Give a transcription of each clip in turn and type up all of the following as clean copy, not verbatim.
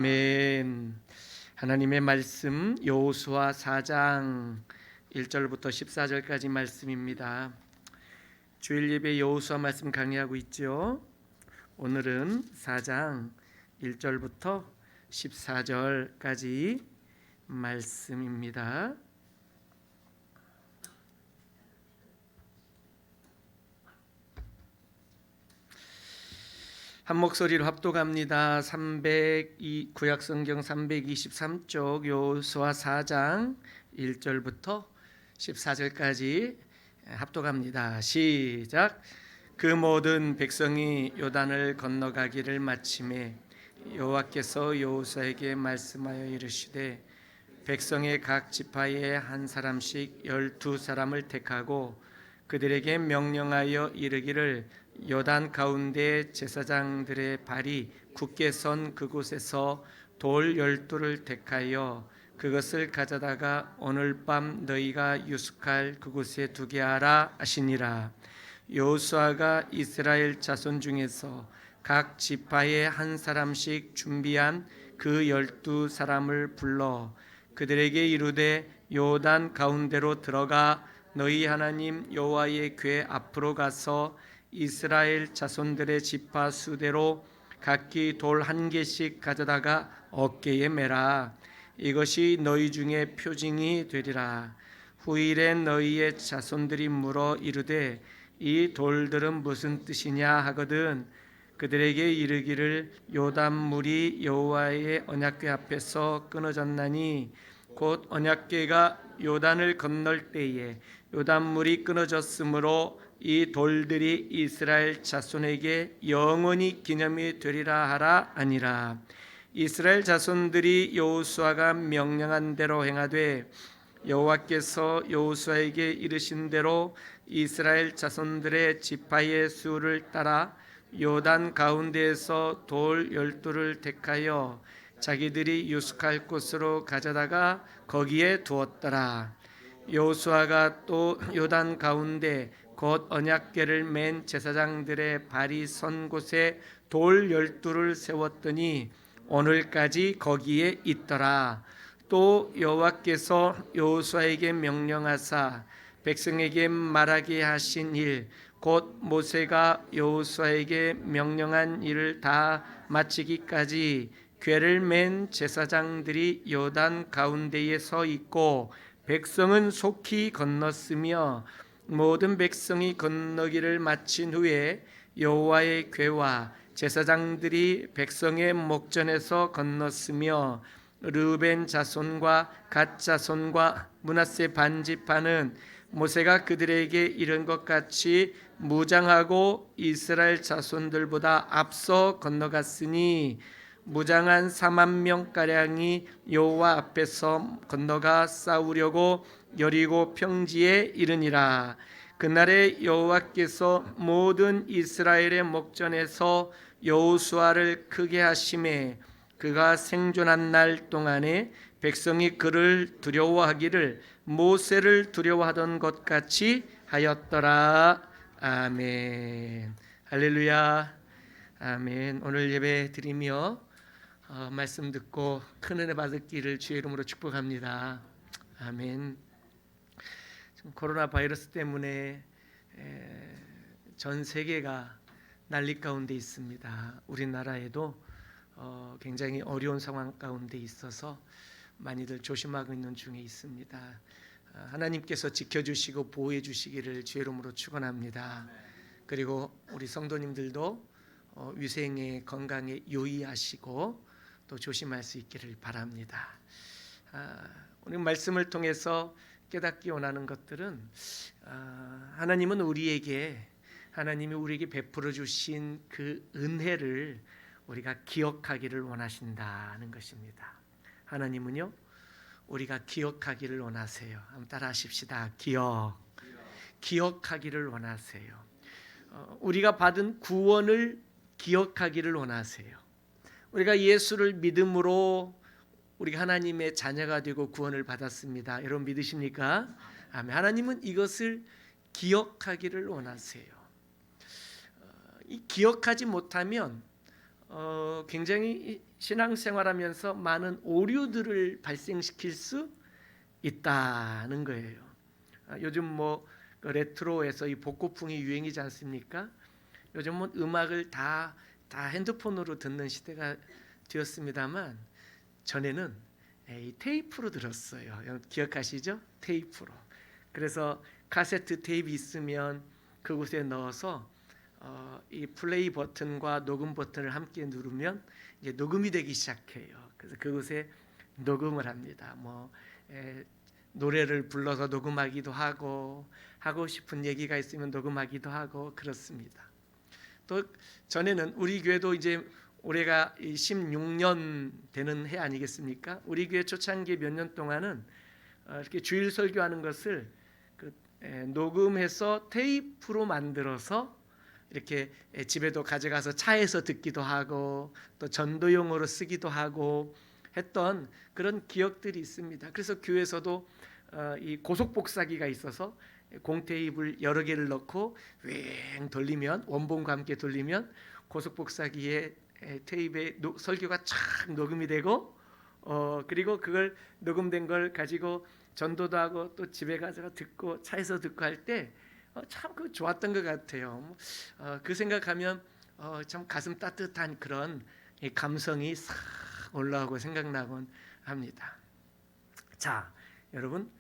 아멘. 하나님의 말씀 여호수아 4장 1절부터 14절까지 말씀입니다. 주일 예배 여호수아 말씀 강의하고 있죠. 오늘은 4장 1절부터 14절까지 말씀입니다. 한 목소리로 합독합니다. 구약성경 323쪽 여호수아 4장 1절부터 14절까지 합독합니다. 시작. 그 모든 백성이 요단을 건너가기를 마침에 여호와께서 여호수아에게 말씀하여 이르시되 백성의 각 지파에 한 사람씩 12사람을 택하고 그들에게 명령하여 이르기를 요단 가운데 제사장들의 발이 굳게 선 그곳에서 돌 12를 택하여 그것을 가져다가 오늘 밤 너희가 유숙할 그곳에 두게 하라 하시니라. 여호수아가 이스라엘 자손 중에서 각 지파에 한 사람씩 준비한 그 12사람을 불러 그들에게 이르되 요단 가운데로 들어가 너희 하나님 여호와의 궤 앞으로 가서 이스라엘 자손들의 지파 수대로 각기 돌 한 개씩 가져다가 어깨에 매라. 이것이 너희 중에 표징이 되리라. 후일에 너희의 자손들이 물어 이르되 이 돌들은 무슨 뜻이냐 하거든 그들에게 이르기를 요단물이 여호와의 언약궤 앞에서 끊어졌나니 곧 언약궤가 요단을 건널 때에 요단물이 끊어졌으므로 이 돌들이 이스라엘 자손에게 영원히 기념이 되리라 하라 아니라. 이스라엘 자손들이 여호수아가 명령한 대로 행하되 여호와께서 여호수아에게 이르신 대로 이스라엘 자손들의 지파의 수를 따라 요단 가운데에서 돌 12를 택하여 자기들이 유숙할 곳으로 가져다가 거기에 두었더라. 여호수아가 또 요단 가운데 곧 언약궤를 맨 제사장들의 발이 선 곳에 돌 12를 세웠더니 오늘까지 거기에 있더라. 또 여호와께서 여호수아에게 명령하사 백성에게 말하게 하신 일 곧 모세가 여호수아에게 명령한 일을 다 마치기까지 궤를 맨 제사장들이 요단 가운데에 서 있고 백성은 속히 건넜으며 모든 백성이 건너기를 마친 후에 여호와의 궤와 제사장들이 백성의 목전에서 건넜으며 르우벤 자손과 갓 자손과 므낫세 반지파는 모세가 그들에게 이른 것 같이 무장하고 이스라엘 자손들보다 앞서 건너갔으니 무장한 4만 명가량이 여호와 앞에서 건너가 싸우려고 여리고 평지에 이르니라. 그날에 여호와께서 모든 이스라엘의 목전에서 여호수아를 크게 하심에 그가 생존한 날 동안에 백성이 그를 두려워하기를 모세를 두려워하던 것 같이 하였더라. 아멘. 할렐루야. 아멘. 오늘 예배 드리며 말씀 듣고 큰 은혜 받기를 주의 이름으로 축복합니다. 아멘. 코로나 바이러스 때문에 전 세계가 난리 가운데 있습니다. 우리나라에도 굉장히 어려운 상황 가운데 있어서 많이들 조심하고 있는 중에 있습니다. 하나님께서 지켜주시고 보호해 주시기를 주의 이름으로 축원합니다. 그리고 우리 성도님들도 위생에 건강에 유의하시고 또 조심할 수 있기를 바랍니다. 오늘 말씀을 통해서 깨닫기 원하는 것들은 하나님은 하나님이 우리에게 베풀어 주신 그 은혜를 우리가 기억하기를 원하신다는 것입니다. 하나님은요 우리가 기억하기를 원하세요. 한번 따라하십시다. 기억하기를 원하세요. 우리가 받은 구원을 기억하기를 원하세요. 우리가 예수를 믿음으로 우리가 하나님의 자녀가 되고 구원을 받았습니다. 여러분 믿으십니까? 아멘. 하나님은 이것을 기억하기를 원하세요. 이 기억하지 못하면 굉장히 신앙생활하면서 많은 오류들을 발생시킬 수 있다는 거예요. 요즘 그 레트로에서 이 복고풍이 유행이지 않습니까? 요즘은 음악을 다 핸드폰으로 듣는 시대가 되었습니다만 전에는 이 테이프로 들었어요. 기억하시죠? 테이프로. 그래서 카세트 테이프 있으면 그곳에 넣어서 이 플레이 버튼과 녹음 버튼을 함께 누르면 이제 녹음이 되기 시작해요. 그래서 그곳에 녹음을 합니다. 노래를 불러서 녹음하기도 하고 싶은 얘기가 있으면 녹음하기도 하고 그렇습니다. 또 전에는 우리 교회도 이제 올해가 16년 되는 해 아니겠습니까? 우리 교회 초창기 몇 년 동안은 이렇게 주일 설교하는 것을 녹음해서 테이프로 만들어서 이렇게 집에도 가져가서 차에서 듣기도 하고 또 전도용으로 쓰기도 하고 했던 그런 기억들이 있습니다. 그래서 교회에서도 이 고속복사기가 있어서 공테이프를 여러 개를 넣고 왱 돌리면 원본과 함께 돌리면 고속복사기에 테이프에 설교가 촥 녹음이 되고 그리고 그걸 녹음된 걸 가지고 전도도 하고 또 집에 가서 듣고 차에서 듣고 할 때 참 그 좋았던 것 같아요. 그 생각하면 참 가슴 따뜻한 그런 감성이 싹 올라오고 생각나곤 합니다. 자, 여러분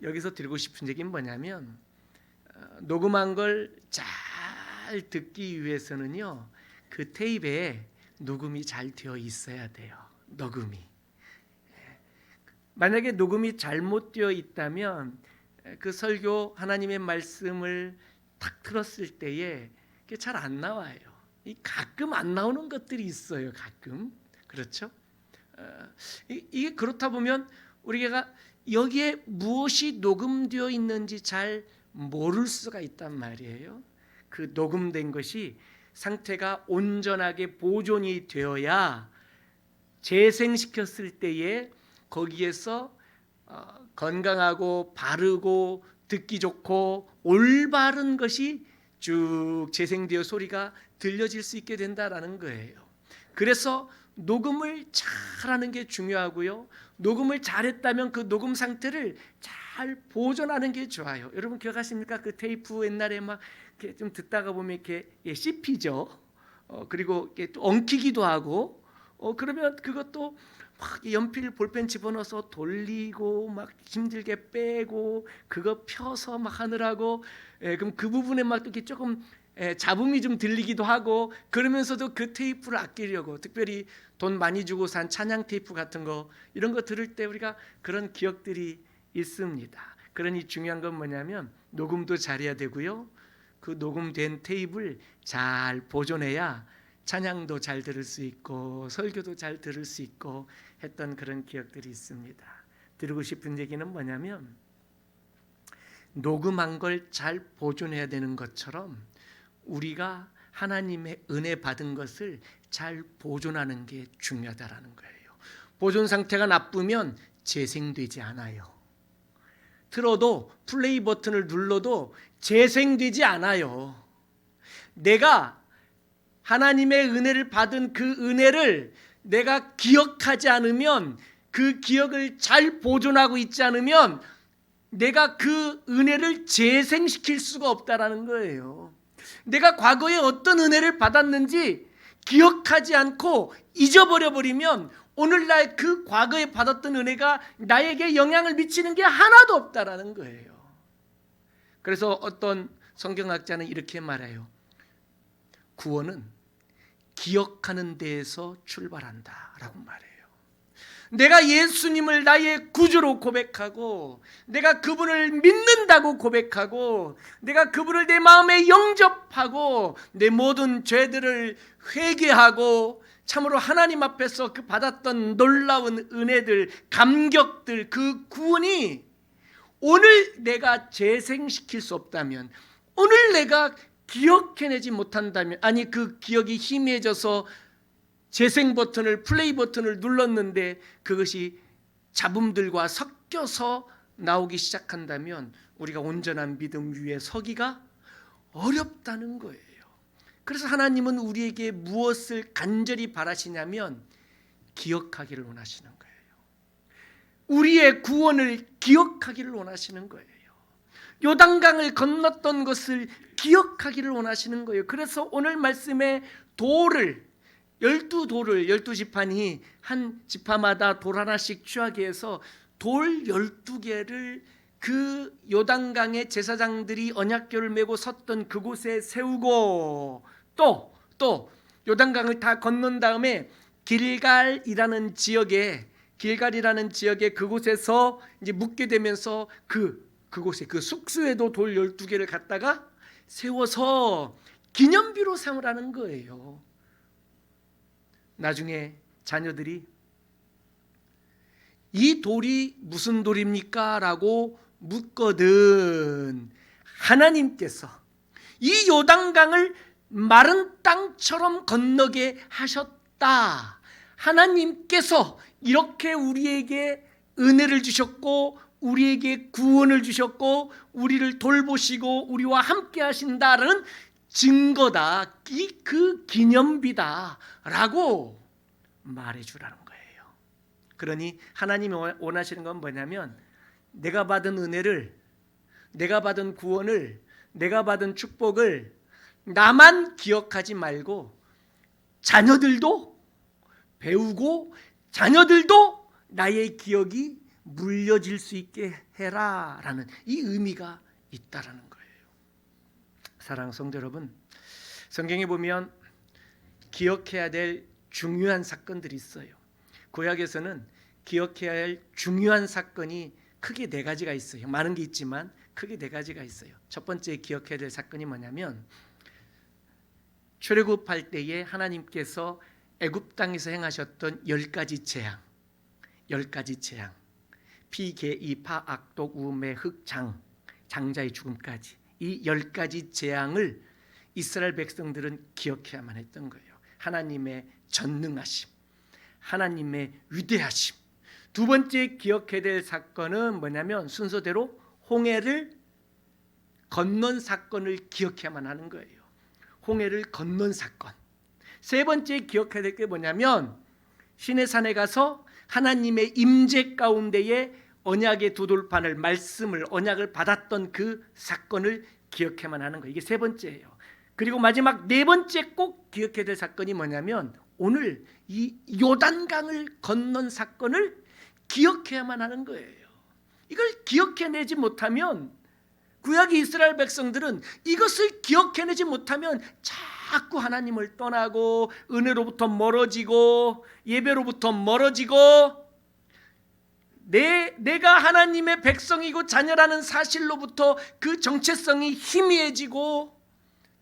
여기서 드리고 싶은 얘기는 뭐냐면 녹음한 걸 잘 듣기 위해서는요 그 테이프에 녹음이 잘 되어 있어야 돼요. 녹음이 만약에 녹음이 잘못되어 있다면 그 설교 하나님의 말씀을 탁 들었을 때에 그게 잘 안 나와요. 가끔 안 나오는 것들이 있어요. 가끔 그렇죠? 이게 그렇다 보면 우리가 여기에 무엇이 녹음되어 있는지 잘 모를 수가 있단 말이에요. 그 녹음된 것이 상태가 온전하게 보존이 되어야 재생시켰을 때에 거기에서 건강하고 바르고 듣기 좋고 올바른 것이 쭉 재생되어 소리가 들려질 수 있게 된다라는 거예요. 그래서 녹음을 잘하는 게 중요하고요. 녹음을 잘했다면 그 녹음 상태를 잘 보존하는 게 좋아요. 여러분 기억하십니까? 그 테이프 옛날에 막 이렇게 좀 듣다가 보면 이렇게 씹히죠. 그리고 이렇게 또 엉키기도 하고 그러면 그것도 막 연필 볼펜 집어넣어서 돌리고 막 힘들게 빼고 그거 펴서 막 하느라고 그럼 그 부분에 막 이렇게 조금 잡음이 좀 들리기도 하고 그러면서도 그 테이프를 아끼려고 특별히 돈 많이 주고 산 찬양 테이프 같은 거 이런 거 들을 때 우리가 그런 기억들이 있습니다. 그러니 중요한 건 뭐냐면 녹음도 잘해야 되고요. 그 녹음된 테이프를 잘 보존해야 찬양도 잘 들을 수 있고 설교도 잘 들을 수 있고 했던 그런 기억들이 있습니다. 드리고 싶은 얘기는 뭐냐면 녹음한 걸 잘 보존해야 되는 것처럼 우리가 하나님의 은혜 받은 것을 잘 보존하는 게 중요하다라는 거예요. 보존 상태가 나쁘면 재생되지 않아요. 틀어도 플레이 버튼을 눌러도 재생되지 않아요. 내가 하나님의 은혜를 받은 그 은혜를 내가 기억하지 않으면 그 기억을 잘 보존하고 있지 않으면 내가 그 은혜를 재생시킬 수가 없다라는 거예요. 내가 과거에 어떤 은혜를 받았는지 기억하지 않고 잊어버려 버리면 오늘날 그 과거에 받았던 은혜가 나에게 영향을 미치는 게 하나도 없다라는 거예요. 그래서 어떤 성경학자는 이렇게 말해요. 구원은 기억하는 데에서 출발한다라고 말해요. 내가 예수님을 나의 구주로 고백하고 내가 그분을 믿는다고 고백하고 내가 그분을 내 마음에 영접하고 내 모든 죄들을 회개하고 참으로 하나님 앞에서 그 받았던 놀라운 은혜들, 감격들, 그 구원이 오늘 내가 재생시킬 수 없다면 오늘 내가 기억해내지 못한다면 아니 그 기억이 희미해져서 재생 버튼을 플레이 버튼을 눌렀는데 그것이 잡음들과 섞여서 나오기 시작한다면 우리가 온전한 믿음 위에 서기가 어렵다는 거예요. 그래서 하나님은 우리에게 무엇을 간절히 바라시냐면 기억하기를 원하시는 거예요. 우리의 구원을 기억하기를 원하시는 거예요. 요단강을 건넜던 것을 기억하기를 원하시는 거예요. 그래서 오늘 말씀에 돌을 12지파니 한 지파마다 돌 하나씩 취하게 해서 돌 12개를 그 요단강의 제사장들이 언약궤를 메고 섰던 그곳에 세우고 또 요단강을 다 건넌 다음에 길갈이라는 지역에 그곳에서 이제 묵게 되면서 그곳에 그 숙소에도 돌 12개를 갖다가 세워서 기념비로 삼으라는 거예요. 나중에 자녀들이 이 돌이 무슨 돌입니까? 라고 묻거든 하나님께서 이 요단강을 마른 땅처럼 건너게 하셨다. 하나님께서 이렇게 우리에게 은혜를 주셨고 우리에게 구원을 주셨고 우리를 돌보시고 우리와 함께 하신다는 증거다. 그 기념비다 라고 말해주라는 거예요. 그러니 하나님이 원하시는 건 뭐냐면 내가 받은 은혜를, 내가 받은 구원을, 내가 받은 축복을 나만 기억하지 말고 자녀들도 배우고 자녀들도 나의 기억이 물려질 수 있게 해라 라는 이 의미가 있다라는 거예요. 사랑하는 성도 여러분, 성경에 보면 기억해야 될 중요한 사건들이 있어요. 구약에서는 기억해야 할 중요한 사건이 크게 4가지가 있어요. 많은 게 있지만 크게 4가지가 있어요. 첫 번째 기억해야 될 사건이 뭐냐면 출애굽할 때에 하나님께서 애굽 땅에서 행하셨던 10가지 재앙, 10가지 재앙, 피, 개, 이, 파, 악, 독, 우매, 흑, 장자의 죽음까지 이 10가지 재앙을 이스라엘 백성들은 기억해야만 했던 거예요. 하나님의 전능하심, 하나님의 위대하심. 두 번째 기억해야 될 사건은 뭐냐면 순서대로 홍해를 건넌 사건을 기억해야만 하는 거예요. 홍해를 건넌 사건. 세 번째 기억해야 될 게 뭐냐면 시내산에 가서 하나님의 임재 가운데에 언약의 두 돌판을 말씀을 언약을 받았던 그 사건을 기억해야만 하는 거예요. 이게 세 번째예요. 그리고 마지막 4번째 꼭 기억해야 될 사건이 뭐냐면 오늘 이 요단강을 건넌 사건을 기억해야만 하는 거예요. 이걸 기억해내지 못하면 구약의 이스라엘 백성들은 이것을 기억해내지 못하면 자꾸 하나님을 떠나고 은혜로부터 멀어지고 예배로부터 멀어지고 내가 하나님의 백성이고 자녀라는 사실로부터 그 정체성이 희미해지고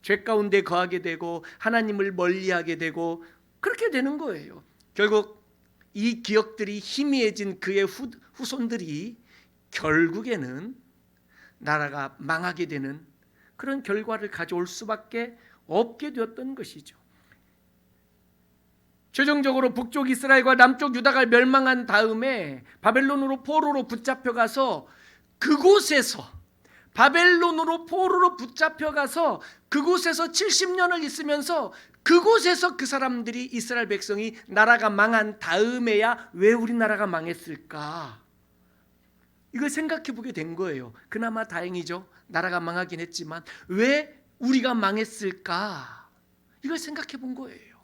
죄 가운데 거하게 되고 하나님을 멀리하게 되고 그렇게 되는 거예요. 결국 이 기억들이 희미해진 그의 후손들이 결국에는 나라가 망하게 되는 그런 결과를 가져올 수밖에 없게 되었던 것이죠. 최종적으로 북쪽 이스라엘과 남쪽 유다가 멸망한 다음에 바벨론으로 포로로 붙잡혀가서 그곳에서 그곳에서 70년을 있으면서 그곳에서 그 사람들이 이스라엘 백성이 나라가 망한 다음에야 왜 우리나라가 망했을까? 이걸 생각해 보게 된 거예요. 그나마 다행이죠. 나라가 망하긴 했지만 왜 우리가 망했을까? 이걸 생각해 본 거예요.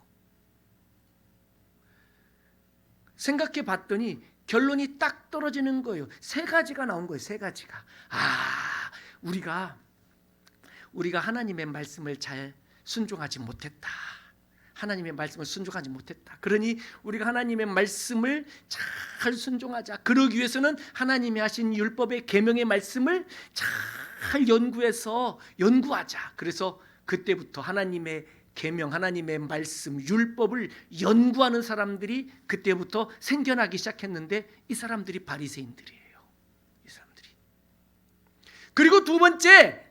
생각해 봤더니 결론이 딱 떨어지는 거예요. 3가지가 나온 거예요. 3가지가. 우리가 하나님의 말씀을 잘 순종하지 못했다. 하나님의 말씀을 순종하지 못했다. 그러니 우리가 하나님의 말씀을 잘 순종하자. 그러기 위해서는 하나님이 하신 율법의 계명의 말씀을 잘 연구하자. 그래서 그때부터 하나님의 계명, 하나님의 말씀, 율법을 연구하는 사람들이 그때부터 생겨나기 시작했는데 이 사람들이 바리새인들이에요. 이 사람들이. 그리고 두 번째,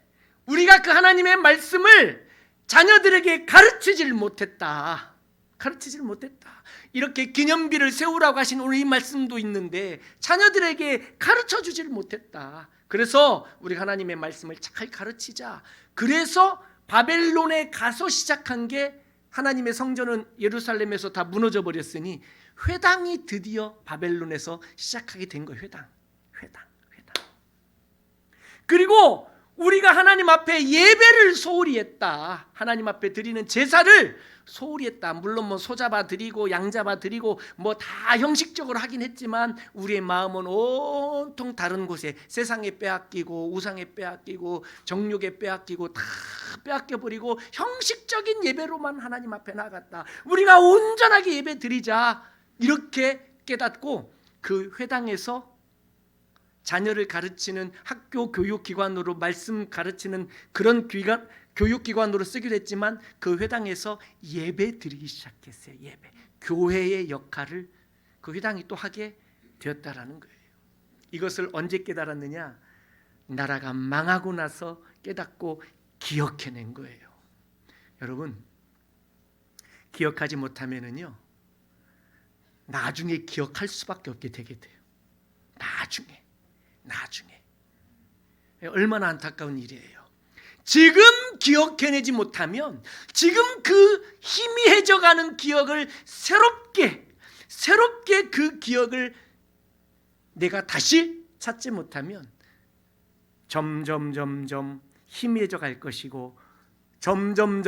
우리가 그 하나님의 말씀을 자녀들에게 가르치질 못했다. 이렇게 기념비를 세우라고 하신 오늘 이 말씀도 있는데 자녀들에게 가르쳐주질 못했다. 그래서 우리가 하나님의 말씀을 잘 가르치자. 그래서 바벨론에 가서 시작한 게 하나님의 성전은 예루살렘에서 다 무너져 버렸으니 회당이 드디어 바벨론에서 시작하게 된 거예요. 회당. 그리고 우리가 하나님 앞에 예배를 소홀히 했다. 하나님 앞에 드리는 제사를 소홀히 했다. 물론 뭐 소 잡아 드리고 양 잡아 드리고 뭐 다 형식적으로 하긴 했지만 우리의 마음은 온통 다른 곳에, 세상에 빼앗기고 우상에 빼앗기고 정욕에 빼앗기고 다 빼앗겨 버리고 형식적인 예배로만 하나님 앞에 나갔다. 우리가 온전하게 예배 드리자 이렇게 깨닫고 그 회당에서 자녀를 가르치는 학교 교육기관으로 말씀 가르치는 그런 교육기관으로 쓰기도 했지만 그 회당에서 예배 드리기 시작했어요. 예배. 교회의 역할을 그 회당이 또 하게 되었다라는 거예요. 이것을 언제 깨달았느냐? 나라가 망하고 나서 깨닫고 기억해낸 거예요. 여러분, 기억하지 못하면은요, 나중에 기억할 수밖에 없게 되게 돼요. 나중에 얼마나 안타까운 일이에요. 지금 기억해내지 못하면 지금 그 희미해져가는 기억을 새롭게 그 기억을 내가 다시 찾지 못하면 점점 희미해져 갈 것이고 점점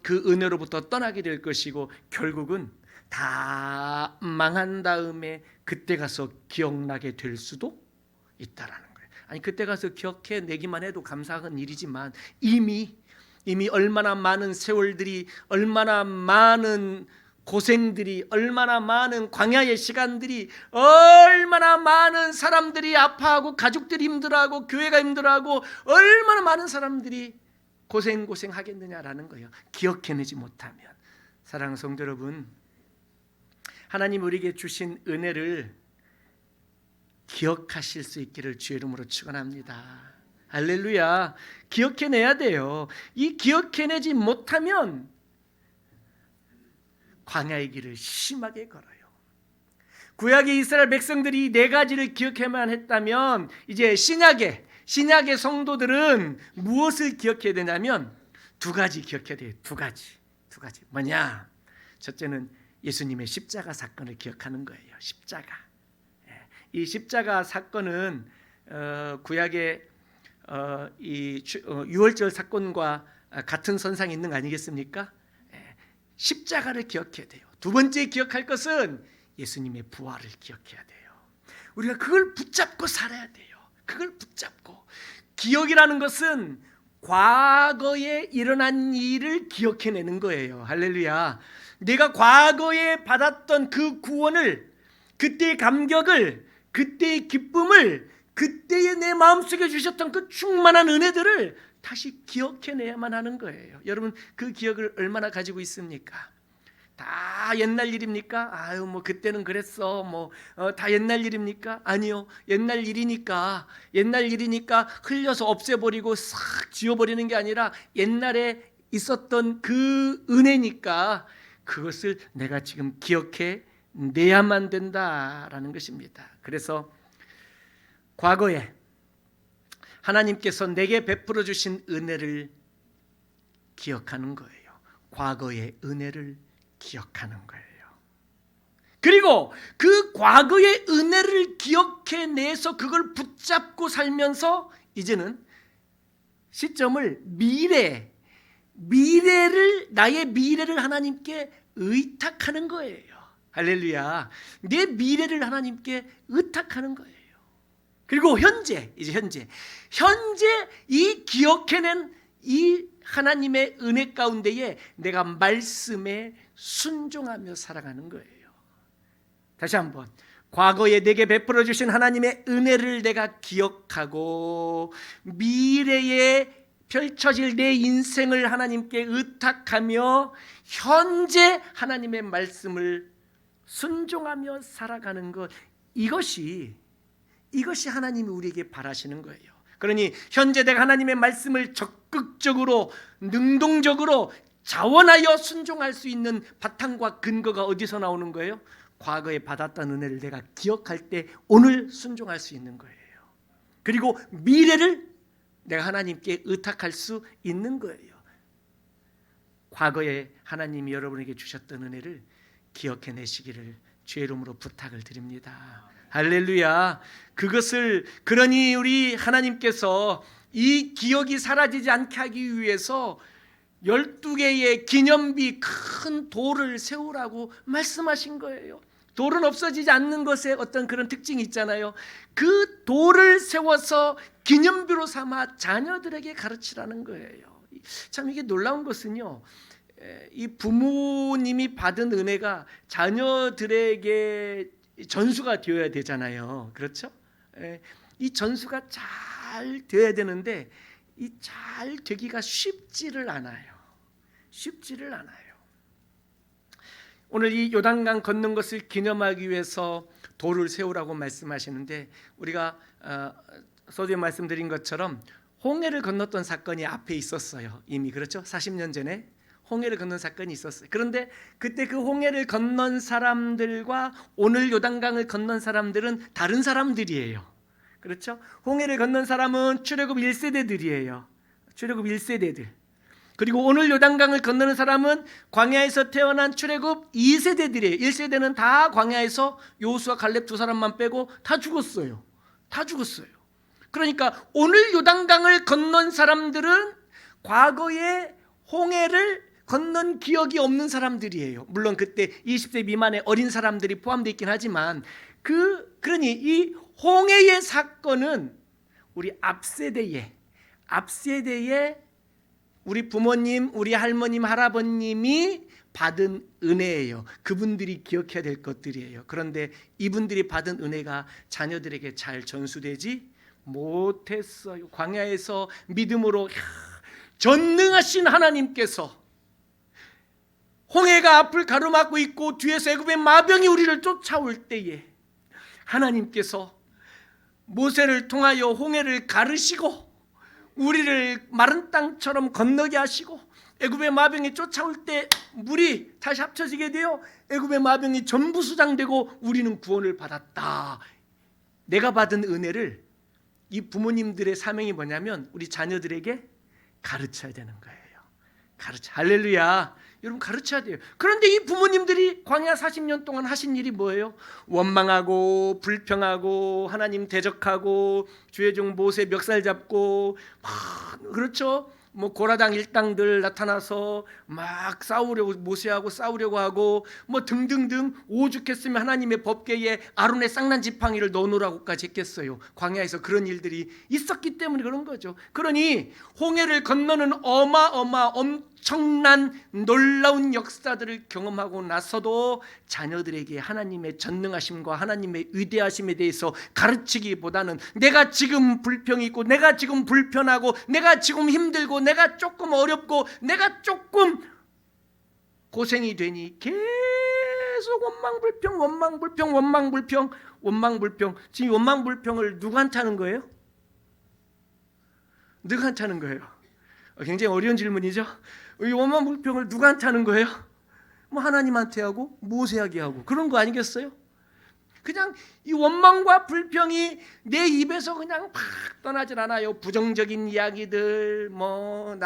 그 은혜로부터 떠나게 될 것이고 결국은 다 망한 다음에 그때 가서 기억나게 될 수도 있다라는 거예요. 아니 그때 가서 기억해내기만 해도 감사한 일이지만 이미 얼마나 많은 세월들이, 얼마나 많은 고생들이, 얼마나 많은 광야의 시간들이, 얼마나 많은 사람들이 아파하고 가족들이 힘들어하고 교회가 힘들어하고 얼마나 많은 사람들이 고생하겠느냐라는 거예요. 기억해내지 못하면. 사랑하는 성도 여러분, 하나님 우리에게 주신 은혜를 기억하실 수 있기를 주의 이름으로 축원합니다. 할렐루야. 기억해내야 돼요. 이 기억해내지 못하면 광야의 길을 심하게 걸어요. 구약의 이스라엘 백성들이 네 가지를 기억해만 했다면 이제 신약의 성도들은 무엇을 기억해야 되냐면 두 가지 기억해야 돼요. 두 가지. 뭐냐? 첫째는 예수님의 십자가 사건을 기억하는 거예요. 십자가. 이 십자가 사건은 구약의 이 유월절 사건과 같은 선상에 있는 거 아니겠습니까? 십자가를 기억해야 돼요. 두 번째 기억할 것은 예수님의 부활을 기억해야 돼요. 우리가 그걸 붙잡고 살아야 돼요. 그걸 붙잡고. 기억이라는 것은 과거에 일어난 일을 기억해내는 거예요. 할렐루야. 내가 과거에 받았던 그 구원을, 그때의 감격을, 그때의 기쁨을, 그때의 내 마음속에 주셨던 그 충만한 은혜들을 다시 기억해내야만 하는 거예요. 여러분 그 기억을 얼마나 가지고 있습니까? 다 옛날 일입니까? 아유 뭐 그때는 그랬어 다 옛날 일입니까? 아니요. 옛날 일이니까 흘려서 없애버리고 싹 지워버리는 게 아니라 옛날에 있었던 그 은혜니까 그것을 내가 지금 기억해내야만 된다라는 것입니다. 그래서 과거에 하나님께서 내게 베풀어 주신 은혜를 기억하는 거예요. 과거의 은혜를 기억하는 거예요. 그리고 그 과거의 은혜를 기억해내서 그걸 붙잡고 살면서 이제는 시점을 나의 미래를 하나님께 의탁하는 거예요. 할렐루야. 내 미래를 하나님께 의탁하는 거예요. 그리고 현재 이 기억해낸 이 하나님의 은혜 가운데에 내가 말씀에 순종하며 살아가는 거예요. 다시 한번, 과거에 내게 베풀어 주신 하나님의 은혜를 내가 기억하고 미래에 펼쳐질 내 인생을 하나님께 의탁하며 현재 하나님의 말씀을 순종하며 살아가는 것, 이것이 하나님이 우리에게 바라시는 거예요. 그러니 현재 내가 하나님의 말씀을 적극적으로 능동적으로 자원하여 순종할 수 있는 바탕과 근거가 어디서 나오는 거예요? 과거에 받았던 은혜를 내가 기억할 때 오늘 순종할 수 있는 거예요. 그리고 미래를 내가 하나님께 의탁할 수 있는 거예요. 과거에 하나님이 여러분에게 주셨던 은혜를 기억해내시기를 주의 이름으로 부탁을 드립니다. 할렐루야. 그러니 우리 하나님께서 이 기억이 사라지지 않게 하기 위해서 12개의 기념비 큰 돌을 세우라고 말씀하신 거예요. 돌은 없어지지 않는 것에 어떤 그런 특징이 있잖아요. 그 돌을 세워서 기념비로 삼아 자녀들에게 가르치라는 거예요. 참 이게 놀라운 것은요, 이 부모님이 받은 은혜가 자녀들에게 전수가 되어야 되잖아요. 그렇죠? 이 전수가 잘 되어야 되는데 이 잘 되기가 쉽지를 않아요. 쉽지를 않아요. 오늘 이 요단강 건넌 것을 기념하기 위해서 돌을 세우라고 말씀하시는데, 우리가 서두에 말씀드린 것처럼 홍해를 건넜던 사건이 앞에 있었어요. 이미, 그렇죠? 40년 전에 홍해를 건넌 사건이 있었어요. 그런데 그때 그 홍해를 건넌 사람들과 오늘 요단강을 건넌 사람들은 다른 사람들이에요. 그렇죠? 홍해를 건넌 사람은 출애굽 1세대들이에요. 출애굽 1세대들. 그리고 오늘 요단강을 건너는 사람은 광야에서 태어난 출애굽 2세대들이에요. 1세대는 다 광야에서 여호수아 갈렙 두 사람만 빼고 다 죽었어요. 다 죽었어요. 그러니까 오늘 요단강을 건넌 사람들은 과거에 홍해를 건넌 기억이 없는 사람들이에요. 물론 그때 20세 미만의 어린 사람들이 포함되어 있긴 하지만 그러니 이 홍해의 사건은 우리 앞세대에 우리 부모님, 우리 할머님, 할아버님이 받은 은혜예요. 그분들이 기억해야 될 것들이에요. 그런데 이분들이 받은 은혜가 자녀들에게 잘 전수되지 못했어요. 광야에서 믿음으로 전능하신 하나님께서 홍해가 앞을 가로막고 있고 뒤에서 애굽의 마병이 우리를 쫓아올 때에 하나님께서 모세를 통하여 홍해를 가르시고 우리를 마른 땅처럼 건너게 하시고 애굽의 마병이 쫓아올 때 물이 다시 합쳐지게 되어 애굽의 마병이 전부 수장되고 우리는 구원을 받았다. 내가 받은 은혜를 이 부모님들의 사명이 뭐냐면 우리 자녀들에게 가르쳐야 되는 거예요. 할렐루야. 여러분 가르쳐야 돼요. 그런데 이 부모님들이 광야 40년 동안 하신 일이 뭐예요? 원망하고 불평하고 하나님 대적하고 주의 종 모세 멱살 잡고 그렇죠? 뭐 고라당 일당들 나타나서 막 싸우려고 모세하고 싸우려고 하고 뭐 등등등 오죽했으면 하나님의 법궤에 아론의 쌍난 지팡이를 넣어놓으라고까지 했겠어요. 광야에서 그런 일들이 있었기 때문에 그런 거죠. 그러니 홍해를 건너는 엄청난 놀라운 역사들을 경험하고 나서도 자녀들에게 하나님의 전능하심과 하나님의 위대하심에 대해서 가르치기보다는 내가 지금 불평이 있고 내가 지금 불편하고 내가 지금 힘들고 내가 조금 어렵고 내가 조금 고생이 되니 계속 원망불평. 지금 원망불평을 누구한테 하는 거예요? 누구한테 하는 거예요? 굉장히 어려운 질문이죠. 이 원망불평을 누구한테 하는 거예요? 뭐 하나님한테 하고 모세에게 하고 그런 거 아니겠어요? 그냥 이 원망과 불평이 내 입에서 그냥 팍 떠나질 않아요. 부정적인 이야기들, 뭐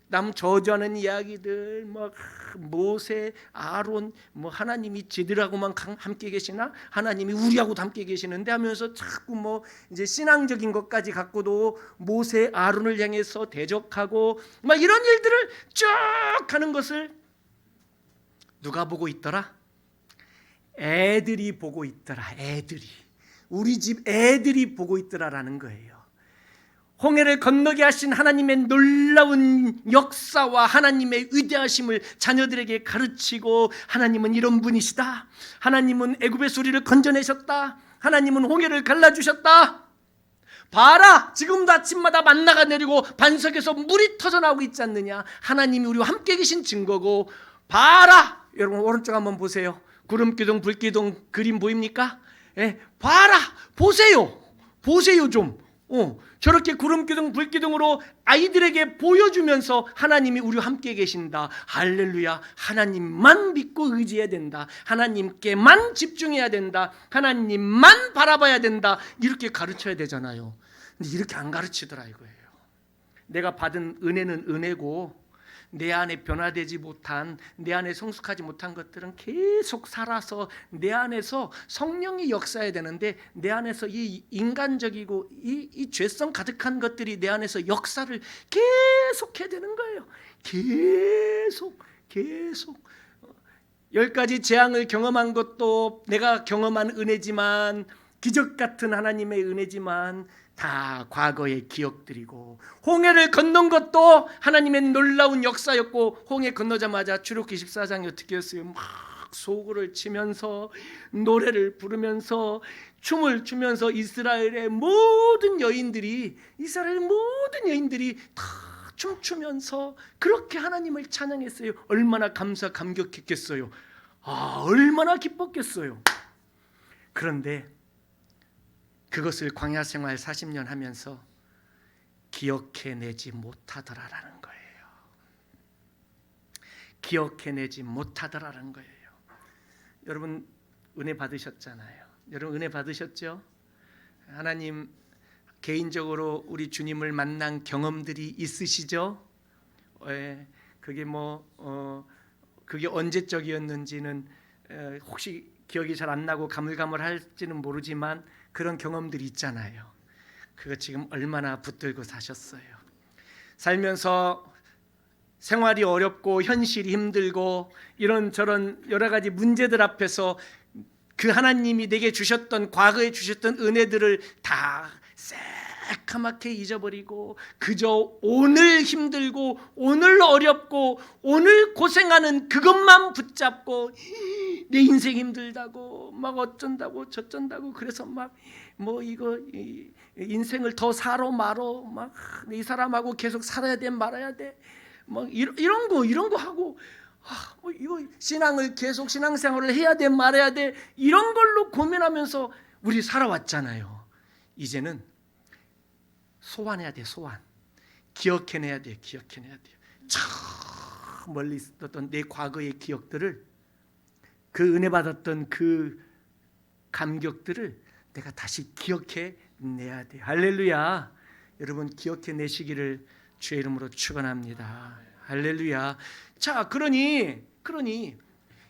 남 저주하는 이야기들, 뭐 모세, 아론, 뭐 하나님이 지들하고만 함께 계시나? 하나님이 우리하고도 함께 계시는데 하면서 자꾸 뭐 이제 신앙적인 것까지 갖고도 모세, 아론을 향해서 대적하고 막 이런 일들을 쭉 하는 것을 누가 보고 있더라? 애들이 보고 있더라. 우리 집 애들이 보고 있더라라는 거예요. 홍해를 건너게 하신 하나님의 놀라운 역사와 하나님의 위대하심을 자녀들에게 가르치고 하나님은 이런 분이시다. 하나님은 애굽에서 우리를 건져내셨다. 하나님은 홍해를 갈라주셨다. 봐라, 지금도 아침마다 만나가 내리고 반석에서 물이 터져나오고 있지 않느냐. 하나님이 우리와 함께 계신 증거고, 봐라, 여러분 오른쪽 한번 보세요. 구름기둥 불기둥 그림 보입니까? 봐라, 보세요 좀. 저렇게 구름기둥 불기둥으로 아이들에게 보여주면서 하나님이 우리와 함께 계신다. 할렐루야. 하나님만 믿고 의지해야 된다. 하나님께만 집중해야 된다. 하나님만 바라봐야 된다. 이렇게 가르쳐야 되잖아요. 근데 이렇게 안 가르치더라 이거예요. 내가 받은 은혜는 은혜고 내 안에 변화되지 못한, 내 안에 성숙하지 못한 것들은 계속 살아서 내 안에서 성령이 역사해야 되는데, 내 안에서 이 인간적이고 이 죄성 가득한 것들이 내 안에서 역사를 계속해야 되는 거예요. 계속 10가지 재앙을 경험한 것도 내가 경험한 은혜지만, 기적 같은 하나님의 은혜지만 다 과거의 기억들이고, 홍해를 건넌 것도 하나님의 놀라운 역사였고, 홍해 건너자마자 출애굽기 14장이 어떻게 했어요? 막 소구를 치면서 노래를 부르면서 춤을 추면서 이스라엘의 모든 여인들이 다 춤추면서 그렇게 하나님을 찬양했어요. 얼마나 감격했겠어요. 얼마나 기뻤겠어요. 그런데 그것을 광야 생활 40년 하면서 기억해내지 못하더라라는 거예요. 기억해내지 못하더라라는 거예요. 여러분 은혜 받으셨잖아요. 여러분 은혜 받으셨죠? 하나님 개인적으로 우리 주님을 만난 경험들이 있으시죠? 그게 그게 언제적이었는지는 혹시 기억이 잘 안 나고 가물가물할지는 모르지만 그런 경험들이 있잖아요. 그거 지금 얼마나 붙들고 사셨어요. 살면서 생활이 어렵고 현실이 힘들고 이런저런 여러 가지 문제들 앞에서 그 하나님이 내게 주셨던, 과거에 주셨던 은혜들을 다 새카맣게 잊어버리고 그저 오늘 힘들고 오늘 어렵고 오늘 고생하는 그것만 붙잡고 내 인생 힘들다고 막 어쩐다고 저쩐다고, 그래서 막 이거 인생을 더 살아 말어, 막 이 사람하고 계속 살아야 돼 말아야 돼, 막 이런 거 하고, 이거 신앙을 계속 신앙생활을 해야 돼 말아야 돼, 이런 걸로 고민하면서 우리 살아왔잖아요. 이제는 소환해야 돼. 기억해내야 돼. 저 멀리 있었던 내 과거의 기억들을, 그 은혜 받았던 그 감격들을 내가 다시 기억해내야 돼. 할렐루야. 여러분 기억해내시기를 주의 이름으로 축원합니다. 할렐루야. 자, 그러니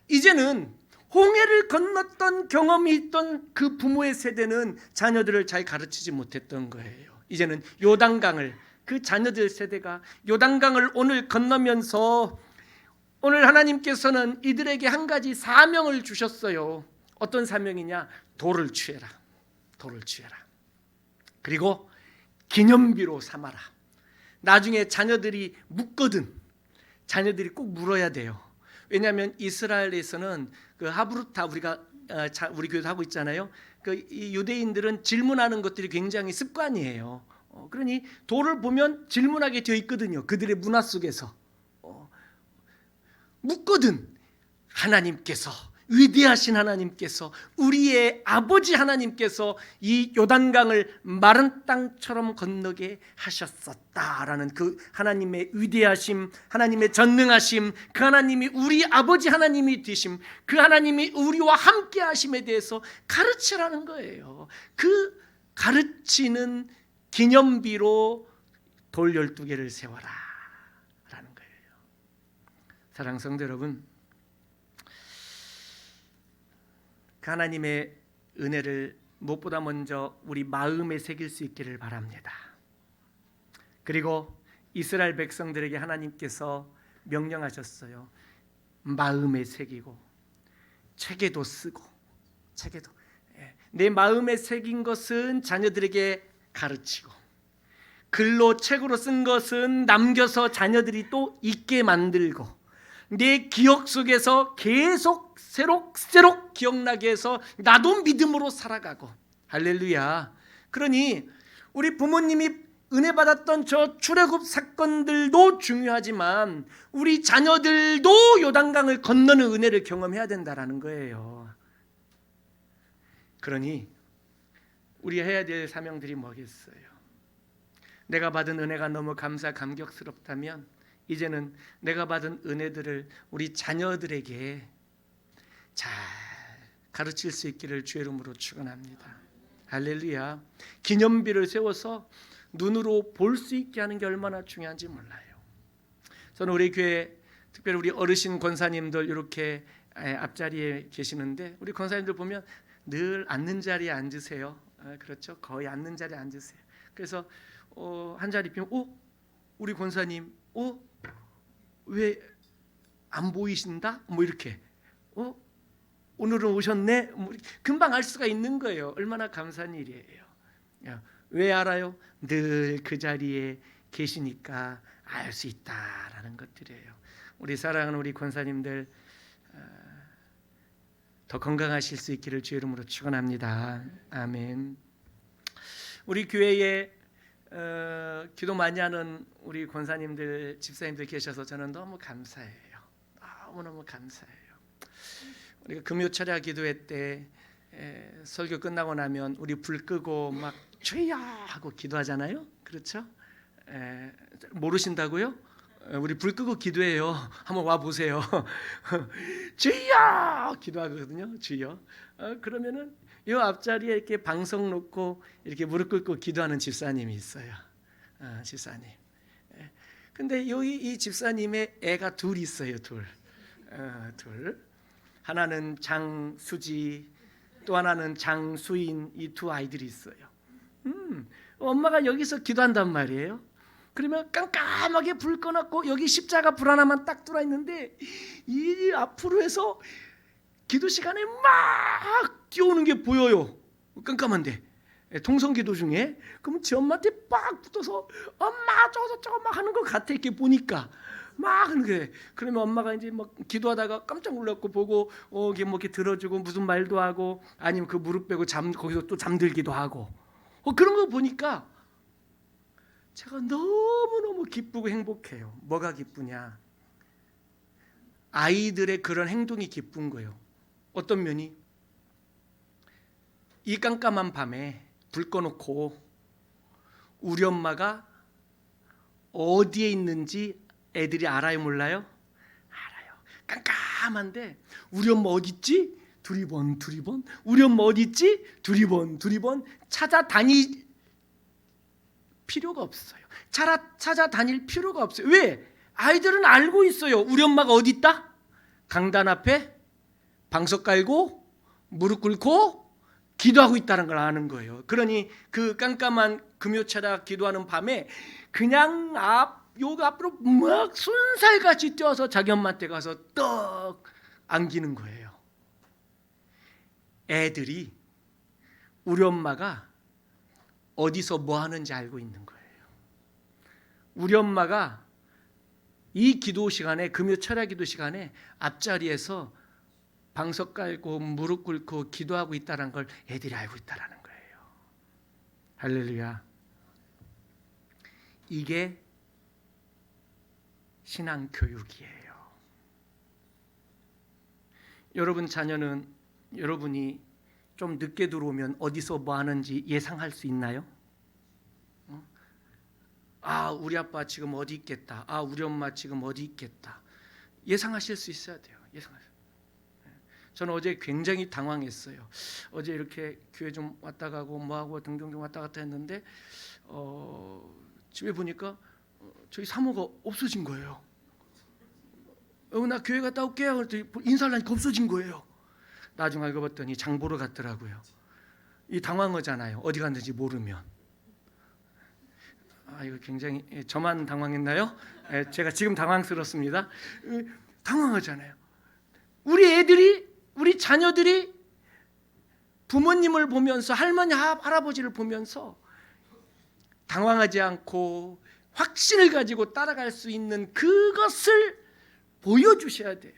이제는 홍해를 건넜던 경험이 있던 그 부모의 세대는 자녀들을 잘 가르치지 못했던 거예요. 이제는 요단강을, 그 자녀들 세대가 요단강을 오늘 건너면서 오늘 하나님께서는 이들에게 한 가지 사명을 주셨어요. 어떤 사명이냐? 돌을 취해라. 그리고 기념비로 삼아라. 나중에 자녀들이 묻거든. 자녀들이 꼭 물어야 돼요. 왜냐하면 이스라엘에서는 그 하브루타, 우리 교회도 하고 있잖아요. 이 유대인들은 질문하는 것들이 굉장히 습관이에요. 그러니 돌을 보면 질문하게 되어 있거든요. 그들의 문화 속에서 묻거든. 하나님께서, 위대하신 하나님께서, 우리의 아버지 하나님께서 이 요단강을 마른 땅처럼 건너게 하셨었다라는 그 하나님의 위대하심, 하나님의 전능하심, 그 하나님이 우리 아버지 하나님이 되심, 그 하나님이 우리와 함께 하심에 대해서 가르치라는 거예요. 그 가르치는 기념비로 돌 12개를 세워라 라는 거예요. 사랑하는 성도 여러분, 하나님의 은혜를 무엇보다 먼저 우리 마음에 새길 수 있기를 바랍니다. 그리고 이스라엘 백성들에게 하나님께서 명령하셨어요. 마음에 새기고 책에도 쓰고. 내 마음에 새긴 것은 자녀들에게 가르치고, 글로 책으로 쓴 것은 남겨서 자녀들이 또 잊게 만들고, 내 기억 속에서 계속 새록 기억나게 해서 나도 믿음으로 살아가고. 할렐루야. 그러니 우리 부모님이 은혜 받았던 저 출애굽 사건들도 중요하지만 우리 자녀들도 요단강을 건너는 은혜를 경험해야 된다라는 거예요. 그러니 우리 해야 될 사명들이 뭐겠어요? 내가 받은 은혜가 너무 감격스럽다면 이제는 내가 받은 은혜들을 우리 자녀들에게 잘 가르칠 수 있기를 주의 이름으로 축원합니다. 할렐루야. 기념비를 세워서 눈으로 볼 수 있게 하는 게 얼마나 중요한지 몰라요. 저는 우리 교회 특별히 우리 어르신 권사님들 이렇게 앞자리에 계시는데 우리 권사님들 보면 늘 앉는 자리에 앉으세요. 그렇죠? 거의 앉는 자리에 앉으세요. 그래서 한 자리 비면 우리 권사님 왜 안 보이신다? 뭐 이렇게 오늘은 오셨네? 뭐 금방 알 수가 있는 거예요. 얼마나 감사한 일이에요. 왜 알아요? 늘 그 자리에 계시니까 알 수 있다라는 것들이에요. 우리 사랑하는 우리 권사님들 더 건강하실 수 있기를 주의 이름으로 축원합니다. 아멘. 우리 교회에 기도 많이 하는 우리 권사님들, 집사님들 계셔서 저는 너무 감사해요. 너무너무 감사해요. 우리가 금요 철야 기도회 때 설교 끝나고 나면 우리 불 끄고 막 주여 하고 기도하잖아요. 그렇죠? 모르신다고요? 우리 불 끄고 기도해요. 한번 와 보세요. 주여 기도하거든요. 주여. 그러면은 이 앞자리에 이렇게 방석 놓고 이렇게 무릎 꿇고 기도하는 집사님이 있어요. 집사님. 근데 여기 이 집사님의 애가 둘 있어요. 둘. 하나는 장수지, 또 하나는 장수인, 이 두 아이들이 있어요. 엄마가 여기서 기도한단 말이에요. 그러면 깜깜하게 불 꺼놨고 여기 십자가 불 하나만 딱 들어 있는데 이 앞으로 해서 기도 시간에 막 뛰어오는 게 보여요. 깜깜한데 통성기도 중에. 그럼 지 엄마한테 빡 붙어서 엄마 저거 막 하는 것 같아. 이렇게 보니까 막 하는 거예요. 그러면 엄마가 이제 막 기도하다가 깜짝 놀랐고 보고 이게 뭐 이렇게 들어주고 무슨 말도 하고 아니면 그 무릎 빼고 거기서 또 잠들기도 하고 그런 거 보니까 제가 너무너무 기쁘고 행복해요. 뭐가 기쁘냐? 아이들의 그런 행동이 기쁜 거예요. 어떤 면이? 이 깜깜한 밤에 불 꺼놓고 우리 엄마가 어디에 있는지 애들이 알아요, 몰라요? 알아요. 깜깜한데 우리 엄마 어디 있지? 두리번 우리 엄마 어디 있지? 두리번 찾아다닐 필요가 없어요. 찾아다닐 필요가 없어요. 왜? 아이들은 알고 있어요. 우리 엄마가 어디 있다? 강단 앞에 방석 깔고 무릎 꿇고 기도하고 있다는 걸 아는 거예요. 그러니 그 깜깜한 금요철야 기도하는 밤에 그냥 여기 앞으로 막 순살같이 뛰어서 자기 엄마한테 가서 떡 안기는 거예요. 애들이 우리 엄마가 어디서 뭐 하는지 알고 있는 거예요. 우리 엄마가 이 기도 시간에, 금요 철야 기도 시간에 앞자리에서 방석 깔고 무릎 꿇고 기도하고 있다는 걸 애들이 알고 있다는 거예요. 할렐루야. 이게 신앙 교육이에요. 여러분 자녀는 여러분이 좀 늦게 들어오면 어디서 뭐 하는지 예상할 수 있나요? 우리 아빠 지금 어디 있겠다. 우리 엄마 지금 어디 있겠다. 예상하실 수 있어야 돼요. 저는 어제 굉장히 당황했어요. 어제 이렇게 교회 좀 왔다 가고 뭐하고 등등 왔다 갔다 했는데 집에 보니까 저희 사모가 없어진 거예요. 나 교회 갔다 올게요. 인사를 하니까 없어진 거예요. 나중에 알고 봤더니 장 보러 갔더라고요. 이 당황하잖아요. 어디 갔는지 모르면. 이거 굉장히 저만 당황했나요? 제가 지금 당황스럽습니다. 당황하잖아요. 우리 자녀들이 부모님을 보면서 할머니 할아버지를 보면서 당황하지 않고 확신을 가지고 따라갈 수 있는 그것을 보여주셔야 돼요.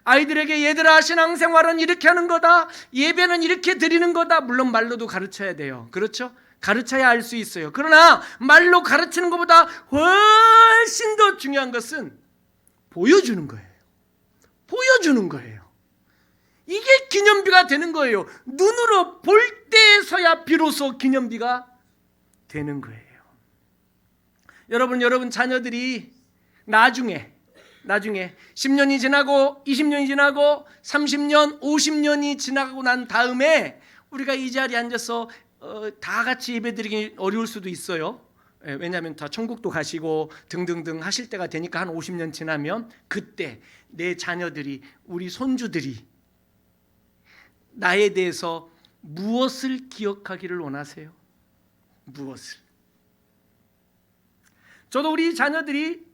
아이들에게 얘들아 신앙생활은 이렇게 하는 거다. 예배는 이렇게 드리는 거다. 물론 말로도 가르쳐야 돼요. 그렇죠? 가르쳐야 알 수 있어요. 그러나 말로 가르치는 것보다 훨씬 더 중요한 것은 보여주는 거예요. 보여주는 거예요. 이게 기념비가 되는 거예요. 눈으로 볼 때에서야 비로소 기념비가 되는 거예요. 여러분 자녀들이 나중에 10년이 지나고 20년이 지나고 30년, 50년이 지나고 난 다음에 우리가 이 자리에 앉아서 다 같이 예배드리기 어려울 수도 있어요. 왜냐하면 다 천국도 가시고 등등등 하실 때가 되니까 한 50년 지나면 그때 내 자녀들이, 우리 손주들이 나에 대해서 무엇을 기억하기를 원하세요? 무엇을? 저도 우리 자녀들이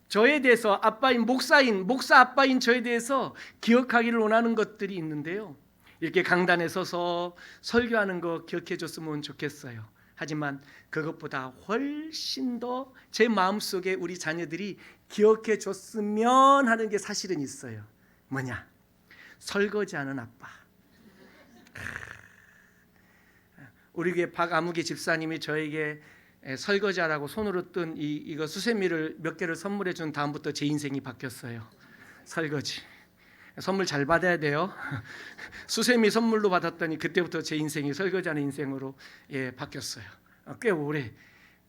저에 대해서 목사 아빠인 저에 대해서 기억하기를 원하는 것들이 있는데요. 이렇게 강단에 서서 설교하는 거 기억해 줬으면 좋겠어요. 하지만 그것보다 훨씬 더 제 마음속에 우리 자녀들이 기억해 줬으면 하는 게 사실은 있어요. 뭐냐? 설거지하는 아빠. 우리 교회 박아무개 집사님이 저에게 설거지하라고 손으로 뜬 이거 수세미를 몇 개를 선물해 준 다음부터 제 인생이 바뀌었어요. 설거지. 선물 잘 받아야 돼요. 수세미 선물로 받았더니 그때부터 제 인생이 설거지하는 인생으로 바뀌었어요. 꽤 오래.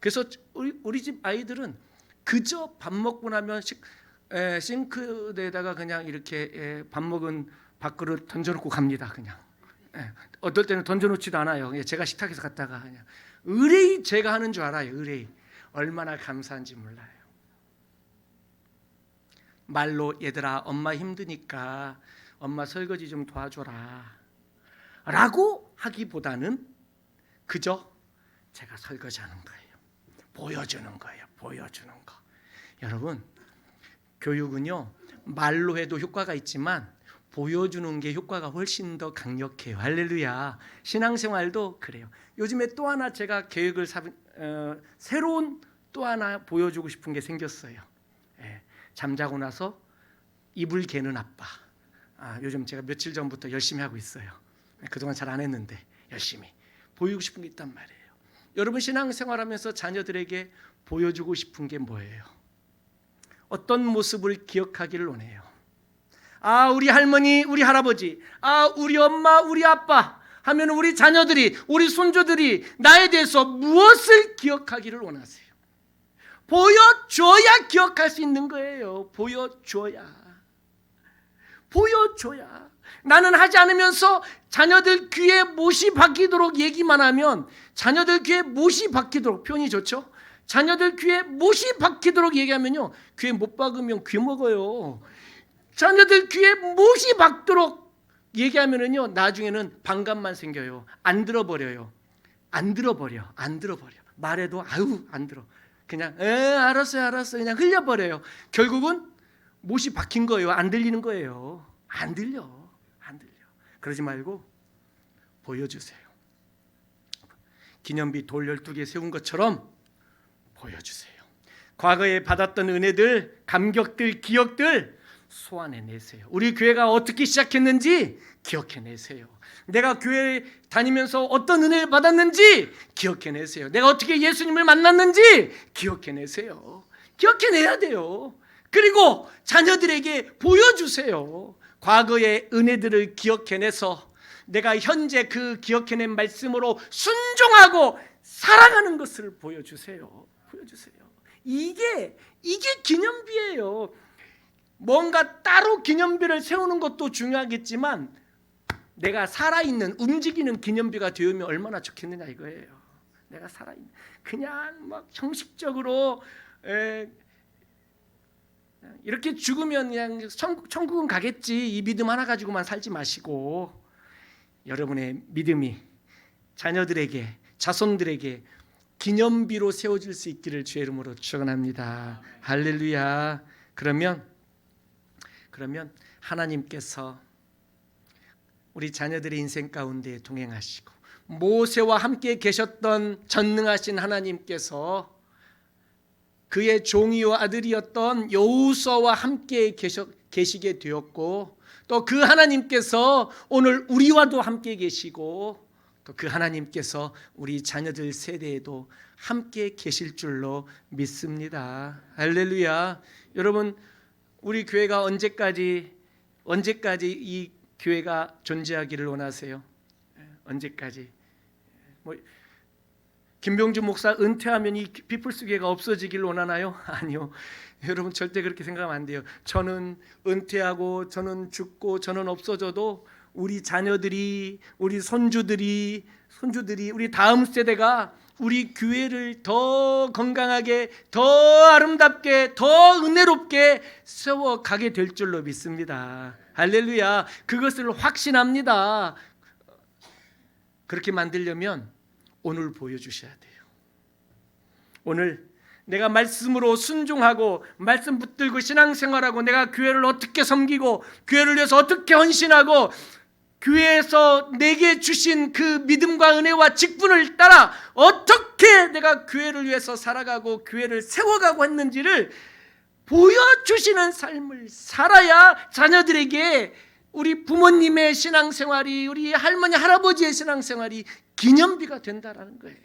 그래서 우리 집 아이들은 그저 밥 먹고 나면 싱크대에다가 그냥 이렇게 밥 먹은 밥그릇 던져놓고 갑니다. 그냥. 어떨 때는 던져놓지도 않아요. 제가 식탁에서 갔다가 그냥 의뢰이 제가 하는 줄 알아요. 의뢰이. 얼마나 감사한지 몰라요. 말로 얘들아 엄마 힘드니까 엄마 설거지 좀 도와줘라 라고 하기보다는 그저 제가 설거지하는 거예요. 보여주는 거예요. 보여주는 거. 여러분, 교육은요 말로 해도 효과가 있지만 보여주는 게 효과가 훨씬 더 강력해요. 할렐루야. 신앙생활도 그래요. 요즘에 또 하나 제가 계획을 새로운 또 하나 보여주고 싶은 게 생겼어요. 잠자고 나서 이불 개는 아빠. 요즘 제가 며칠 전부터 열심히 하고 있어요. 그동안 잘 안 했는데 열심히 보이고 싶은 게 있단 말이에요. 여러분 신앙생활하면서 자녀들에게 보여주고 싶은 게 뭐예요? 어떤 모습을 기억하기를 원해요? 우리 할머니, 우리 할아버지, 우리 엄마, 우리 아빠 하면 우리 자녀들이, 우리 손주들이 나에 대해서 무엇을 기억하기를 원하세요? 보여줘야 기억할 수 있는 거예요. 보여줘야. 나는 하지 않으면서 자녀들 귀에 못이 박히도록 얘기만 하면, 자녀들 귀에 못이 박히도록, 표현이 좋죠? 자녀들 귀에 못이 박히도록 얘기하면요, 귀에 못 박으면 귀 먹어요. 자녀들 귀에 못이 박도록 얘기하면은요, 나중에는 반감만 생겨요. 안 들어버려요. 안 들어버려. 말해도 안 들어. 그냥 알았어요 그냥 흘려버려요. 결국은 못이 박힌 거예요. 안 들리는 거예요. 안 들려. 그러지 말고 보여주세요. 기념비 돌 12개 세운 것처럼 보여주세요. 과거에 받았던 은혜들, 감격들, 기억들 소환해내세요. 우리 교회가 어떻게 시작했는지 기억해내세요. 내가 교회 다니면서 어떤 은혜를 받았는지 기억해내세요. 내가 어떻게 예수님을 만났는지 기억해내세요. 기억해내야 돼요. 그리고 자녀들에게 보여주세요. 과거의 은혜들을 기억해내서 내가 현재 그 기억해낸 말씀으로 순종하고 살아가는 것을 보여주세요. 이게 기념비예요. 뭔가 따로 기념비를 세우는 것도 중요하겠지만 내가 살아있는 움직이는 기념비가 되면 얼마나 좋겠느냐 이거예요. 내가 살아있는, 그냥 막 형식적으로 이렇게 죽으면 그냥 천국은 가겠지, 이 믿음 하나 가지고만 살지 마시고 여러분의 믿음이 자녀들에게, 자손들에게 기념비로 세워질 수 있기를 주의 이름으로 축원합니다. 할렐루야. 그러면 하나님께서 우리 자녀들의 인생 가운데 동행하시고 모세와 함께 계셨던 전능하신 하나님께서 그의 종이요 아들이었던 여호수아와 함께 계시게 되었고, 또 그 하나님께서 오늘 우리와도 함께 계시고, 또 그 하나님께서 우리 자녀들 세대에도 함께 계실 줄로 믿습니다. 할렐루야. 여러분, 우리 교회가 언제까지 이 교회가 존재하기를 원하세요? 언제까지? 김병준 목사 은퇴하면 이 피플스 교회가 없어지기를 원하나요? 아니요. 여러분 절대 그렇게 생각하면 안 돼요. 저는 은퇴하고 저는 죽고 저는 없어져도 우리 자녀들이, 우리 손주들이, 우리 다음 세대가 우리 교회를 더 건강하게, 더 아름답게, 더 은혜롭게 세워가게 될 줄로 믿습니다. 할렐루야. 그것을 확신합니다. 그렇게 만들려면 오늘 보여주셔야 돼요. 오늘 내가 말씀으로 순종하고 말씀 붙들고 신앙생활하고 내가 교회를 어떻게 섬기고 교회를 위해서 어떻게 헌신하고 교회에서 내게 주신 그 믿음과 은혜와 직분을 따라 어떻게 내가 교회를 위해서 살아가고 교회를 세워가고 했는지를 보여주시는 삶을 살아야 자녀들에게 우리 부모님의 신앙생활이, 우리 할머니 할아버지의 신앙생활이 기념비가 된다라는 거예요.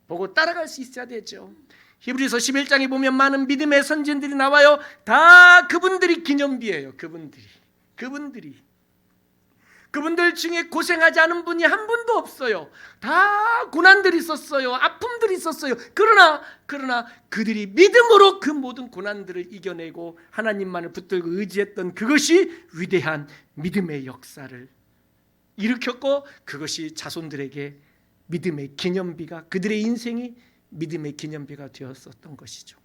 보고 따라갈 수 있어야 되죠. 히브리서 11장에 보면 많은 믿음의 선진들이 나와요. 다 그분들이 기념비예요. 그분들 중에 고생하지 않은 분이 한 분도 없어요. 다 고난들이 있었어요. 아픔들이 있었어요. 그러나 그들이 믿음으로 그 모든 고난들을 이겨내고 하나님만을 붙들고 의지했던 그것이 위대한 믿음의 역사를 일으켰고, 그것이 자손들에게 믿음의 기념비가, 그들의 인생이 믿음의 기념비가 되었었던 것이죠.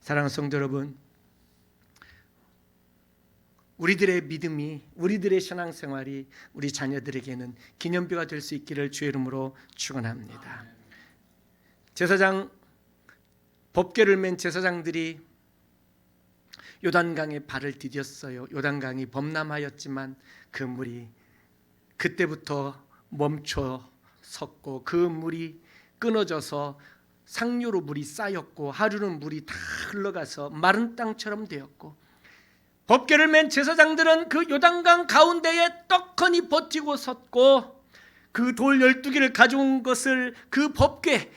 사랑하는 성도 여러분, 우리들의 믿음이, 우리들의 신앙생활이 우리 자녀들에게는 기념비가 될 수 있기를 주의 이름으로 축원합니다. 제사장, 법궤를 맨 제사장들이 요단강에 발을 디뎠어요. 요단강이 범람하였지만 그 물이 그때부터 멈춰 섰고, 그 물이 끊어져서 상류로 물이 쌓였고, 하루는 물이 다 흘러가서 마른 땅처럼 되었고, 법궤를 맨 제사장들은 그 요단강 가운데에 떡하니 버티고 섰고, 그 돌 12개를 가져온 것을 그 법궤,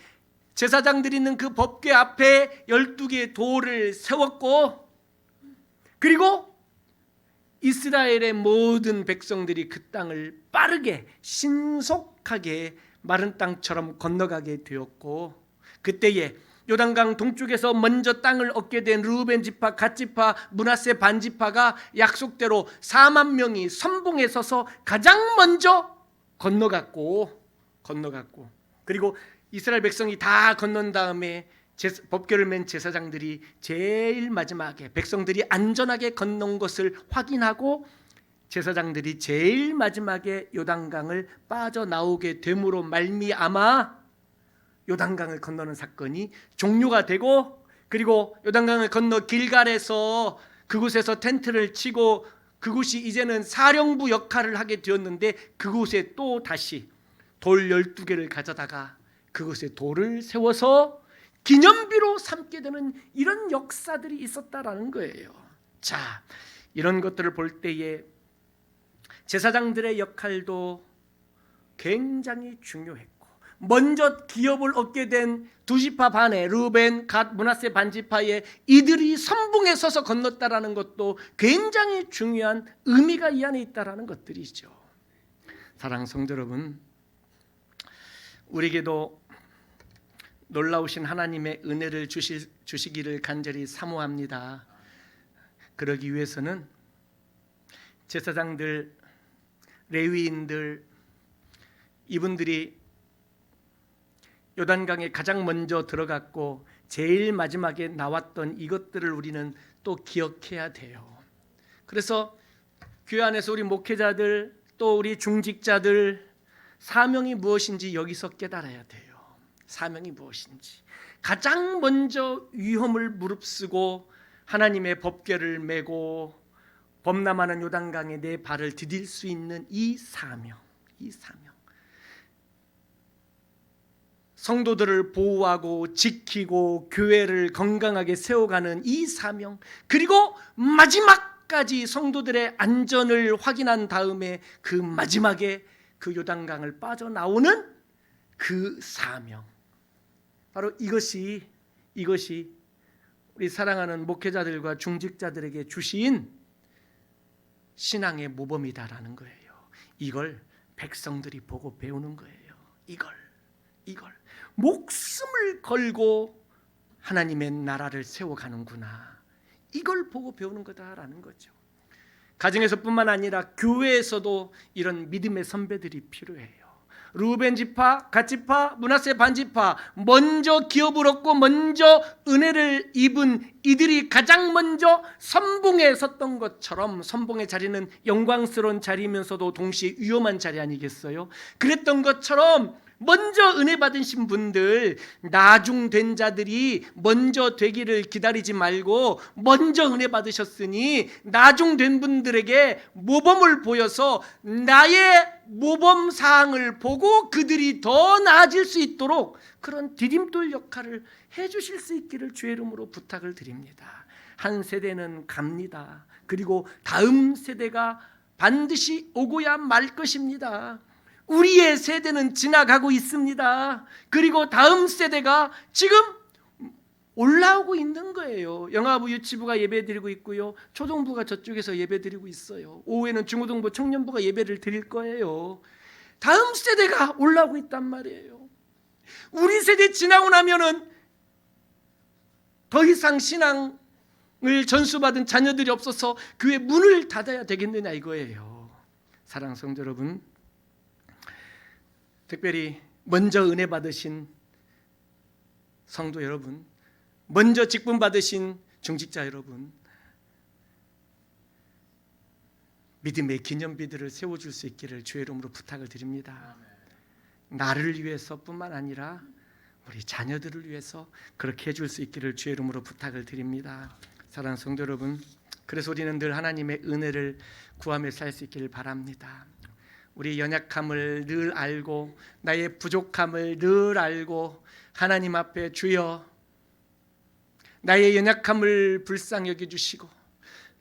제사장들이 있는 그 법궤 앞에 12개의 돌을 세웠고, 그리고 이스라엘의 모든 백성들이 그 땅을 빠르게 신속하게 마른 땅처럼 건너가게 되었고, 그때에 요단강 동쪽에서 먼저 땅을 얻게 된 르우벤 지파, 갓 지파, 므낫세 반 지파가 약속대로 4만 명이 선봉에 서서 가장 먼저 건너갔고, 그리고 이스라엘 백성이 다 건넌 다음에 법궤를 맨 제사장들이 제일 마지막에 백성들이 안전하게 건넌 것을 확인하고, 제사장들이 제일 마지막에 요단강을 빠져나오게 됨으로 말미암아 요단강을 건너는 사건이 종료가 되고, 그리고 요단강을 건너 길갈에서 그곳에서 텐트를 치고, 그곳이 이제는 사령부 역할을 하게 되었는데, 그곳에 또 다시 돌 12개를 가져다가 그곳에 돌을 세워서 기념비로 삼게 되는 이런 역사들이 있었다라는 거예요. 자, 이런 것들을 볼 때에 제사장들의 역할도 굉장히 중요했고, 먼저 기업을 얻게 된 두 지파 반의 르우벤, 갓, 므낫세 반 지파의 이들이 선봉에 서서 건넜다라는 것도 굉장히 중요한 의미가 이 안에 있다라는 것들이죠. 사랑하는 성도 여러분, 우리에게도 놀라우신 하나님의 은혜를 주시기를 간절히 사모합니다. 그러기 위해서는 제사장들, 레위인들, 이분들이 요단강에 가장 먼저 들어갔고 제일 마지막에 나왔던 이것들을 우리는 또 기억해야 돼요. 그래서 교회 안에서 우리 목회자들, 또 우리 중직자들 사명이 무엇인지 여기서 깨달아야 돼요. 사명이 무엇인지. 가장 먼저 위험을 무릅쓰고 하나님의 법궤를 메고 범람하는 요단강에 내 발을 디딜 수 있는 이 사명. 성도들을 보호하고 지키고 교회를 건강하게 세워가는 이 사명, 그리고 마지막까지 성도들의 안전을 확인한 다음에 그 마지막에 그 요단강을 빠져나오는 그 사명, 바로 이것이 우리 사랑하는 목회자들과 중직자들에게 주신 신앙의 모범이다라는 거예요. 이걸 백성들이 보고 배우는 거예요. 이걸 목숨을 걸고 하나님의 나라를 세워가는구나, 이걸 보고 배우는 거다라는 거죠. 가정에서뿐만 아니라 교회에서도 이런 믿음의 선배들이 필요해요. 루벤 지파, 갓 지파, 므낫세 반 지파, 먼저 기업을 얻고 먼저 은혜를 입은 이들이 가장 먼저 선봉에 섰던 것처럼, 선봉의 자리는 영광스러운 자리이면서도 동시에 위험한 자리 아니겠어요? 그랬던 것처럼 먼저 은혜 받으신 분들, 나중된 자들이 먼저 되기를 기다리지 말고 먼저 은혜 받으셨으니 나중된 분들에게 모범을 보여서 나의 모범 사항을 보고 그들이 더 나아질 수 있도록 그런 디딤돌 역할을 해주실 수 있기를 주의 이름으로 부탁을 드립니다. 한 세대는 갑니다. 그리고 다음 세대가 반드시 오고야 말 것입니다. 우리의 세대는 지나가고 있습니다. 그리고 다음 세대가 지금 올라오고 있는 거예요. 영아부 유치부가 예배드리고 있고요, 초등부가 저쪽에서 예배드리고 있어요. 오후에는 중고등부 청년부가 예배를 드릴 거예요. 다음 세대가 올라오고 있단 말이에요. 우리 세대 지나고 나면은 더 이상 신앙을 전수받은 자녀들이 없어서 교회 문을 닫아야 되겠느냐 이거예요. 사랑하는 성도 여러분, 특별히 먼저 은혜 받으신 성도 여러분, 먼저 직분 받으신 중직자 여러분, 믿음의 기념비들을 세워줄 수 있기를 주의 이름으로 부탁을 드립니다. 나를 위해서뿐만 아니라 우리 자녀들을 위해서 그렇게 해줄 수 있기를 주의 이름으로 부탁을 드립니다. 사랑하는 성도 여러분, 그래서 우리는 늘 하나님의 은혜를 구하며 살 수 있기를 바랍니다. 우리 연약함을 늘 알고 나의 부족함을 늘 알고 하나님 앞에 주여 나의 연약함을 불쌍히 여겨주시고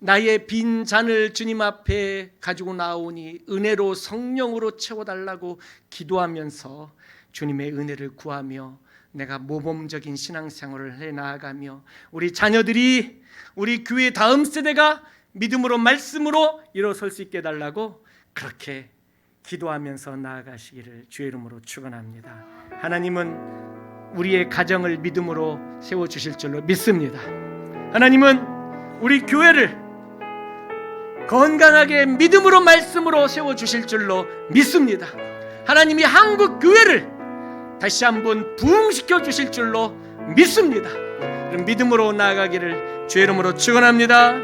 나의 빈 잔을 주님 앞에 가지고 나오니 은혜로 성령으로 채워달라고 기도하면서 주님의 은혜를 구하며 내가 모범적인 신앙생활을 해나가며 우리 자녀들이, 우리 교회 다음 세대가 믿음으로 말씀으로 일어설 수 있게 해달라고 그렇게 기도하면서 나아가시기를 주의 이름으로 축원합니다. 하나님은 우리의 가정을 믿음으로 세워주실 줄로 믿습니다. 하나님은 우리 교회를 건강하게 믿음으로 말씀으로 세워주실 줄로 믿습니다. 하나님이 한국 교회를 다시 한번 부흥시켜 주실 줄로 믿습니다. 믿음으로 나아가기를 주의 이름으로 축원합니다.